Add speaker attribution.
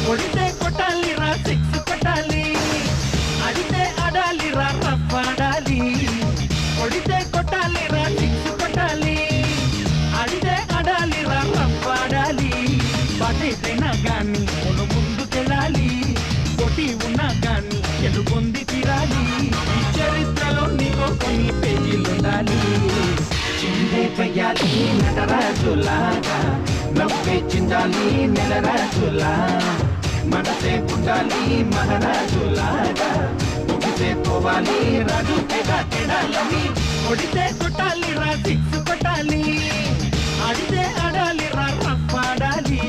Speaker 1: కొడితే కొట్టాలిరా సిక్స్ కొట్టాలి, అడితే ఆడాలిరా రఫ్ ఆడాలి. కొడితే కొట్టాలిరా సిక్స్ కొట్టాలి, అడితే ఆడాలిరా రఫ్ ఆడాలి. బాటైతేనా గాని కొను ముందుకెళ్ళాలి, కొట్టి ఉన్నా గాని గెలుపొంది తీరాలి. ఈ చరిత్రలో నీకో కొన్ని పేజీలుండాలి. చిందే చెయ్యాలి నటరాజులాగా, నవ్వే చిందాలి నెలరాజులా. మనసే పుట్టాలి మహారాజులాగా, ముగిసే పోవాలి రాజు తెడాలని. కొడితే కొట్టాలి రా సిక్స్ కొట్టాలి, ఆడితే ఆడాలి రా రఫ్ ఆడాలి.